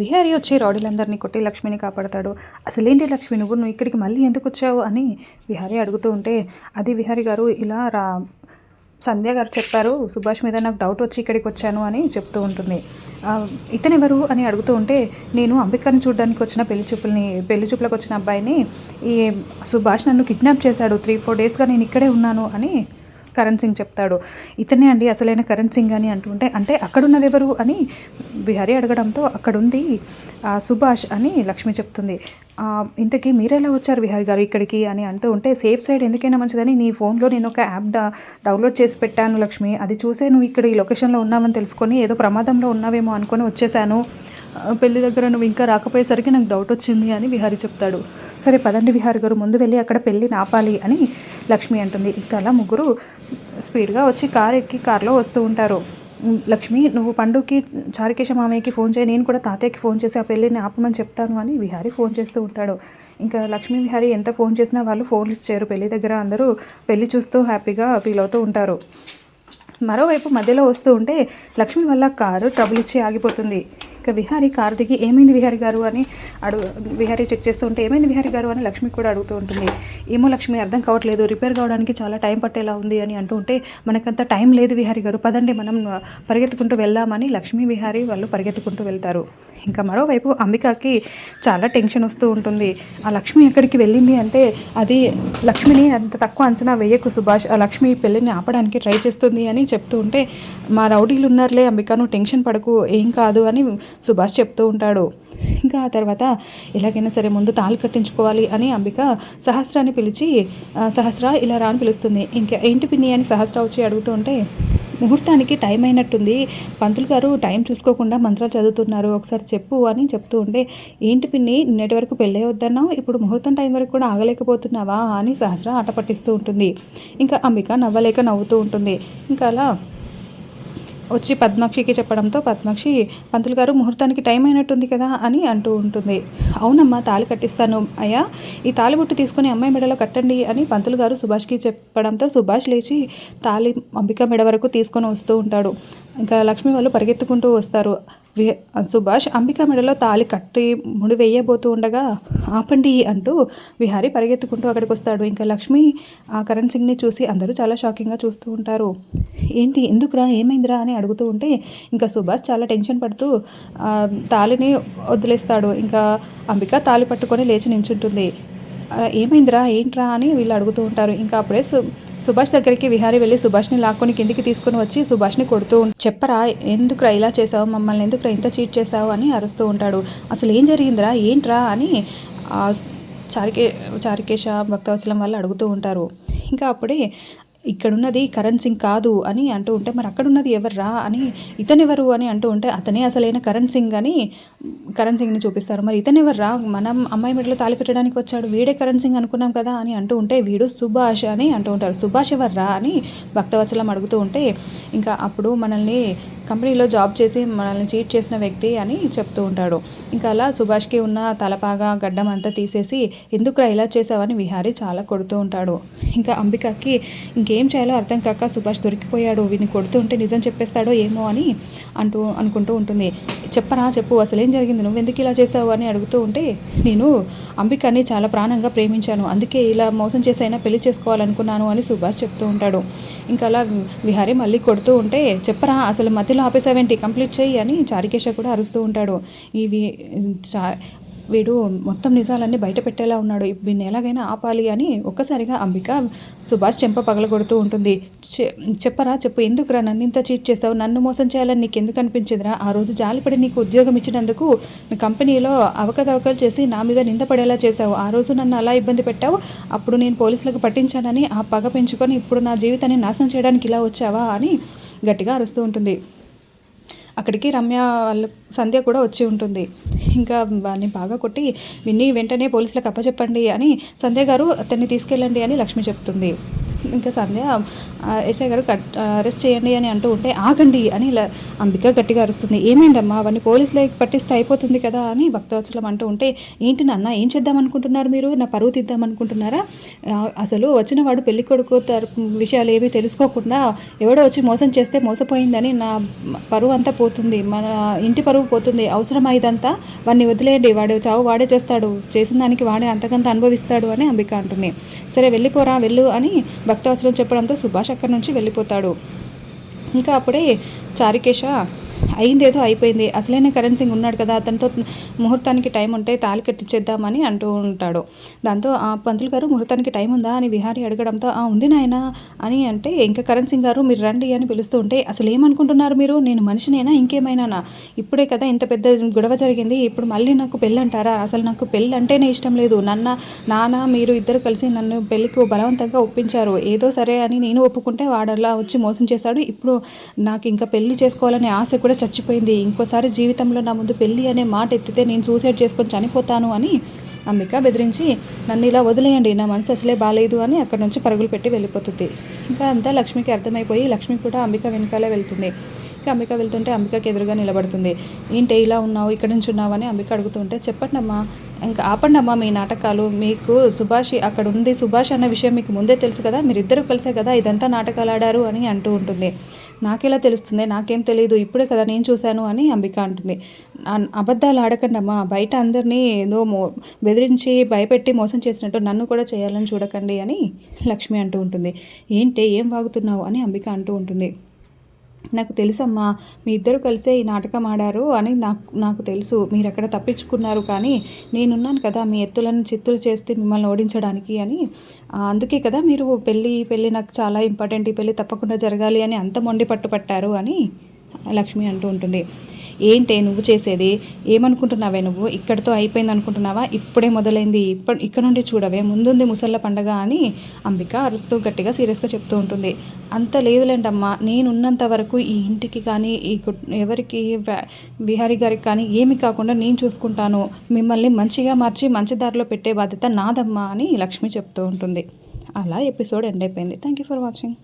విహారీ వచ్చి రౌడీలందరినీ కొట్టి లక్ష్మిని కాపాడతాడు. అసలేంటి లక్ష్మి, నువ్వు ఇక్కడికి మళ్ళీ ఎందుకు వచ్చావు అని విహారీ అడుగుతూ ఉంటే, అది విహారీ గారు ఇలా సంధ్య గారు చెప్పారు, సుభాష్ మీద నాకు డౌట్ వచ్చి ఇక్కడికి వచ్చాను అని చెప్తూ ఉంటుంది. ఇతనెవరు అని అడుగుతూ ఉంటే, నేను అంబికని చూడడానికి వచ్చిన పెళ్లి చూపులకు వచ్చిన అబ్బాయిని ఈ సుభాష్ నన్ను కిడ్నాప్ చేశాడు, 3-4 డేస్గా నేను ఇక్కడే ఉన్నాను అని కరణ్ సింగ్ చెప్తాడు. ఇతనే అండి అసలైన కరణ్ సింగ్ అని అంటుంటే, అంటే అక్కడున్నది ఎవరు అని విహారీ అడగడంతో, అక్కడుంది సుభాష్ అని లక్ష్మి చెప్తుంది. ఇంతకీ మీరెలా వచ్చారు విహారీ గారు ఇక్కడికి అని అంటూ ఉంటే, సేఫ్ సైడ్ ఎందుకైనా మంచిదని నీ ఫోన్లో నేను ఒక యాప్ డౌన్లోడ్ చేసి పెట్టాను లక్ష్మి, అది చూసే నువ్వు ఇక్కడ ఈ లొకేషన్లో ఉన్నావని తెలుసుకొని ఏదో ప్రమాదంలో ఉన్నావేమో అనుకొని వచ్చేసాను, పెళ్లి దగ్గర నువ్వు ఇంకా రాకపోయేసరికి నాకు డౌట్ వచ్చింది అని విహారీ చెప్తాడు. సరే పదండి విహారీ గారు, ముందు వెళ్ళి అక్కడ పెళ్ళిని ఆపాలి అని లక్ష్మి అంటుంది. ఇక అలా ముగ్గురు స్పీడ్గా వచ్చి కారులో వస్తూ ఉంటారు. లక్ష్మి, నువ్వు పండుకి చారుకేశ మామయ్యకి ఫోన్ చేయి, నేను కూడా తాతయ్యకి ఫోన్ చేసి ఆ పెళ్ళిని ఆపమని చెప్తాను అని విహారీ ఫోన్ చేస్తూ ఉంటాడు. ఇంకా లక్ష్మి విహారీ ఎంత ఫోన్ చేసినా వాళ్ళు ఫోన్లు ఇచ్చారు. పెళ్లి దగ్గర అందరూ పెళ్లి చూస్తూ హ్యాపీగా ఫీల్ అవుతూ ఉంటారు. మరోవైపు మధ్యలో వస్తూ ఉంటే లక్ష్మి వల్ల కారు ట్రబుల్ ఇచ్చి ఆగిపోతుంది. ఇక విహారీ కారు దిగి, ఏమైంది విహారీ గారు అని విహారీ చెక్ చేస్తూ ఉంటే, ఏమైంది విహారీ గారు అని లక్ష్మి కూడా అడుగుతూ ఉంటుంది. ఏమో లక్ష్మి, అర్థం కావట్లేదు, రిపేర్ కావడానికి చాలా టైం పట్టేలా ఉంది అని అంటూ ఉంటే, మనకంత టైం లేదు విహారీ గారు, పదండి మనం పరిగెత్తుకుంటూ వెళ్దామని లక్ష్మి విహారీ వాళ్ళు పరిగెత్తుకుంటూ వెళ్తారు. ఇంకా మరోవైపు అంబికకి చాలా టెన్షన్ వస్తూ ఉంటుంది. ఆ లక్ష్మి ఎక్కడికి వెళ్ళింది అంటే, అది లక్ష్మిని అంత తక్కువ అంచనా వేయకు సుభాష్, ఆ లక్ష్మి పెళ్ళిని ఆపడానికి ట్రై చేస్తుంది అని చెప్తూ ఉంటే, మా రౌడీలు ఉన్నారులే అంబిక, నువ్వు టెన్షన్ పడకు, ఏం కాదు అని సుభాష్ చెప్తూ ఉంటాడు. ఇంకా ఆ తర్వాత ఎలాగైనా సరే ముందు తాళి కట్టించుకోవాలి అని అంబిక సహస్రాన్ని పిలిచి, సహస్ర ఇలా రా అని పిలుస్తుంది. ఇంకా ఏంటి పిన్ని అని సహస్ర వచ్చి అడుగుతూ ఉంటే, ముహూర్తానికి టైం అయినట్టుంది, పంతులు గారు టైం చూసుకోకుండా మంత్రాలు చదువుతున్నారు, ఒకసారి చెప్పు అని చెప్తూ ఉంటే, ఏంటి పిన్ని నిన్నటి వరకు పెళ్ళే వద్దన్నావు, ఇప్పుడు ముహూర్తం టైం వరకు కూడా ఆగలేకపోతున్నావా అని సహస్ర ఆట పట్టిస్తూ ఉంటుంది. ఇంకా అంబిక నవ్వలేక నవ్వుతూ ఉంటుంది. ఇంకా అలా వచ్చి పద్మాక్షికి చెప్పడంతో పద్మాక్షి, పంతులు గారు ముహూర్తానికి టైం అయినట్టుంది కదా అని అంటూ ఉంటుంది. అవునమ్మా, తాళి కట్టిస్తాను అయ్యా, ఈ తాళిబొట్టు తీసుకొని అమ్మాయి మెడలో కట్టండి అని పంతులు గారు సుభాష్కి చెప్పడంతో సుభాష్ లేచి తాళి అంబిక మెడ వరకు తీసుకొని వస్తూ ఉంటాడు. ఇంకా లక్ష్మి వాళ్ళు పరిగెత్తుకుంటూ వస్తారు. సుభాష్ అంబిక మెడలో తాళి కట్టి ముడి వేయబోతూ ఉండగా, ఆపండి అంటూ విహారీ పరిగెత్తుకుంటూ అక్కడికి వస్తాడు. ఇంకా లక్ష్మి కరణ్ సింగ్ని చూసి అందరూ చాలా షాకింగ్గా చూస్తూ ఉంటారు. ఏంటి, ఎందుకురా, ఏమైందిరా అని అడుగుతూ ఉంటే, ఇంకా సుభాష్ చాలా టెన్షన్ పడుతూ తాళిని వదిలేస్తాడు. ఇంకా అంబిక తాళి పట్టుకొని లేచి నించుంటుంది. ఏమైందిరా, ఏంట్రా అని వీళ్ళు అడుగుతూ ఉంటారు. ఇంకా అప్పుడే సుభాష్ దగ్గరికి విహారీ వెళ్ళి సుభాష్ని లాక్కొని కిందికి తీసుకొని వచ్చి సుభాష్ని కొడుతూ చెప్పరా, ఎందుకురా ఇలా చేసావు, మమ్మల్ని ఎందుకురా ఇంత చీట్ చేసావు అని అరుస్తూ ఉంటాడు. అసలు ఏం జరిగిందిరా, ఏంట్రా అని చారుకేశ భక్తవత్సలం వాళ్ళు అడుగుతూ ఉంటారు. ఇంకా అప్పుడే ఇక్కడున్నది కరణ్ సింగ్ కాదు అని అంటూ ఉంటే, మరి అక్కడున్నది ఎవర్రా అని, ఇతనెవరు అని అంటూ ఉంటే, అతనే అసలైన కరణ్ సింగ్ అని కరణ్ సింగ్ని చూపిస్తారు. మరి ఇతనెవర్రా, మనం అమ్మాయి మెడలో తాళి కట్టడానికి వచ్చాడు, వీడే కరణ్ సింగ్ అనుకున్నాం కదా అని అంటూ ఉంటే, వీడు సుభాష్ అని అంటూ ఉంటారు. సుభాష్ ఎవర్రా అని భక్తవత్సలం అడుగుతూ ఉంటే, ఇంకా అప్పుడు మనల్ని కంపెనీలో జాబ్ చేసి మనల్ని చీట్ చేసిన వ్యక్తి అని చెప్తూ ఉంటాడు. ఇంకా అలా సుభాష్కి ఉన్న తలపాగా గడ్డం అంతా తీసేసి, ఎందుకురా ఇలా చేసావని విహారీ చాలా కొడుతూ ఉంటాడు. ఇంకా అంబికకి ఇంకేం చేయాలో అర్థం కాక, సుభాష్ దొరికిపోయాడు, వీడిని కొడుతూ ఉంటే నిజం చెప్పేస్తాడో ఏమో అని అనుకుంటూ ఉంటుంది. చెప్పరా, చెప్పు అసలేం జరిగింది, నువ్వెందుకు ఇలా చేసావు అని అడుగుతూ ఉంటే, నేను అంబికని చాలా ప్రాణంగా ప్రేమించాను, అందుకే ఇలా మోసం చేసైనా పెళ్లి చేసుకోవాలనుకున్నాను అని సుభాష్ చెప్తూ ఉంటాడు. ఇంకా అలా విహారీ మళ్ళీ కొడుతూ ఉంటే, చెప్పరా అసలు మధ్యలో ఆపేసావేంటి, కంప్లీట్ చెయ్యి అని చారుకేశ కూడా అరుస్తూ ఉంటాడు. వీడు మొత్తం నిజాలన్నీ బయట పెట్టేలా ఉన్నాడు, వీడిని ఎలాగైనా ఆపాలి అని ఒక్కసారిగా అంబిక సుభాష్ చెంప పగలగొడుతూ ఉంటుంది. చెప్పరా, చెప్పు, ఎందుకురా నన్ను ఇంత చీట్ చేసావు, నన్ను మోసం చేయాలని నీకు ఎందుకు అనిపించిందిరా, ఆ రోజు జాలిపడి నీకు ఉద్యోగం ఇచ్చినందుకు కంపెనీలో అవకతవకలు చేసి నా మీద నిందపడేలా చేసావు, ఆ రోజు నన్ను అలా ఇబ్బంది పెట్టావు, అప్పుడు నేను పోలీసులకు పట్టించానని ఆ పగ పెంచుకొని ఇప్పుడు నా జీవితాన్ని నాశనం చేయడానికి ఇలా వచ్చావా అని గట్టిగా అరుస్తూ ఉంటుంది. అక్కడికి రమ్య వాళ్ళ సంధ్య కూడా వచ్చి ఉంటుంది. ఇంకా వాడిని బాగా కొట్టి, వెంటనే పోలీసులకు అప్పచెప్పండి అని, సంధ్య గారు అతన్ని తీసుకెళ్ళండి అని లక్ష్మి చెప్తుంది. ఇంకా సంధ్య ఎస్ఐ గారు అరెస్ట్ చేయండి అని అంటూ ఉంటే ఆగండి అని ఇలా అంబిక గట్టిగా అరుస్తుంది. ఏమైందమ్మా అవన్నీ పోలీసులకి పట్టిస్తే అయిపోతుంది కదా అని భక్తవత్సలం అంటూ ఉంటే ఏంటి నాన్న ఏం చేద్దాం అనుకుంటున్నారు మీరు, నా పరువు తీద్దాం అనుకుంటున్నారా, అసలు వచ్చిన వాడు పెళ్లి కొడుకు విషయాలు ఏమీ తెలుసుకోకుండా ఎవడో వచ్చి మోసం చేస్తే మోసపోయిందని నా పరువు అంతా పోతుంది, మన ఇంటి పరువు పోతుంది, అవసరమా ఇదంతా, వాడిని వదిలేయండి, వాడు చావు వాడే చేస్తాడు, చేసిన దానికి వాడే అంతకంత అనుభవిస్తాడు అని అంబిక అంటుంది. సరే వెళ్ళిపోరా వెళ్ళు అని భక్తవత్సలం చెప్పడంతో సుభాష్ అక్కడి నుంచి వెళ్ళిపోతాడు. ఇంకా అప్పుడే చారుకేశ అయిందేదో అయిపోయింది, అసలైన కరణ్ సింగ్ ఉన్నాడు కదా, అతనితో ముహూర్తానికి టైం ఉంటే తాళి కట్టించేద్దామని అంటూ ఉంటాడు. దాంతో ఆ పంతులు గారు ముహూర్తానికి టైం ఉందా అని విహారీ అడగడంతో ఉంది నాయన అని అంటే ఇంకా కరణ్ సింగ్ గారు మీరు రండి అని పిలుస్తూ ఉంటే అసలు ఏమనుకుంటున్నారు మీరు, నేను మనిషినేనా ఇంకేమైనా, ఇప్పుడే కదా ఇంత పెద్ద గొడవ జరిగింది, ఇప్పుడు మళ్ళీ నాకు పెళ్ళి అంటారా, అసలు నాకు పెళ్ళి అంటేనే ఇష్టం లేదు, నాన్న మీరు ఇద్దరు కలిసి నన్ను పెళ్ళికి బలవంతంగా ఒప్పించారు, ఏదో సరే అని నేను ఒప్పుకుంటే వాడలా వచ్చి మోసం చేశాడు, ఇప్పుడు నాకు ఇంకా పెళ్లి చేసుకోవాలనే ఆశ కూడా చచ్చిపోయింది, ఇంకోసారి జీవితంలో నా ముందు పెళ్ళి అనే మాట ఎత్తితే నేను సూసైడ్ చేసుకొని చనిపోతాను అని అంబిక బెదిరించి నన్ను ఇలా వదిలేయండి, నా మనసు అసలే బాగాలేదు అని అక్కడ నుంచి పరుగులు పెట్టి వెళ్ళిపోతుంది. ఇంకా అంతా లక్ష్మికి అర్థమైపోయి లక్ష్మి కూడా అంబిక వెనకాలే వెళ్తుంది. ఇంకా అంబిక వెళ్తుంటే అంబికకి ఎదురుగా నిలబడుతుంది. ఏంటి ఇలా ఉన్నావు, ఇక్కడ నుంచి ఉన్నావు అని అంబిక అడుగుతుంటే చెప్పండి అమ్మా, ఇంకా ఆపండి అమ్మా మీ నాటకాలు, మీకు సుభాష్ అక్కడ ఉంది, సుభాష్ అన్న విషయం మీకు ముందే తెలుసు కదా, మీరిద్దరూ కలిసే కదా ఇదంతా నాటకాలు ఆడారు అని అంటూ ఉంటుంది. నాకెలా తెలుస్తుంది, నాకేం తెలియదు, ఇప్పుడే కదా నేను చూశాను అని అంబిక అంటుంది. అబద్ధాలు ఆడకండి అమ్మా, బయట అందరినీ ఏదో బెదిరించి భయపెట్టి మోసం చేసినట్టు నన్ను కూడా చేయాలని చూడకండి అని లక్ష్మి అంటూ ఉంటుంది. ఏంటి ఏం వాగుతున్నావు అని అంబిక అంటూ ఉంటుంది. నాకు తెలుసమ్మా, మీ ఇద్దరు కలిసే ఈ నాటకం ఆడారు అని నాకు తెలుసు, మీరు అక్కడ తప్పించుకున్నారు, కానీ నేనున్నాను కదా మీ ఎత్తులను చిత్తులు చేస్తే మిమ్మల్ని ఓడించడానికి అని, అందుకే కదా మీరు పెళ్ళి నాకు చాలా ఇంపార్టెంట్, ఈ పెళ్ళి తప్పకుండా జరగాలి అని అంత మొండి పట్టుపట్టారు అని లక్ష్మి అంటూ ఉంటుంది. ఏంటే నువ్వు చేసేది, ఏమనుకుంటున్నావే నువ్వు, ఇక్కడితో అయిపోయింది అనుకుంటున్నావా, ఇప్పుడే మొదలైంది, ఇక్కడ నుండి చూడవే ముందుంది ముసళ్ళ పండగ అని అంబిక అరుస్తూ గట్టిగా సీరియస్గా చెప్తూ ఉంటుంది. అంత లేదులేంటమ్మా, నేనున్నంత వరకు ఈ ఇంటికి కానీ ఎవరికి విహారీ గారికి కానీ ఏమి కాకుండా నేను చూసుకుంటాను, మిమ్మల్ని మంచిగా మార్చి మంచి దారిలో పెట్టే బాధ్యత నాదమ్మా అని లక్ష్మి చెప్తూ ఉంటుంది. అలా ఎపిసోడ్ ఎండ్ అయిపోయింది. Thank you for watching.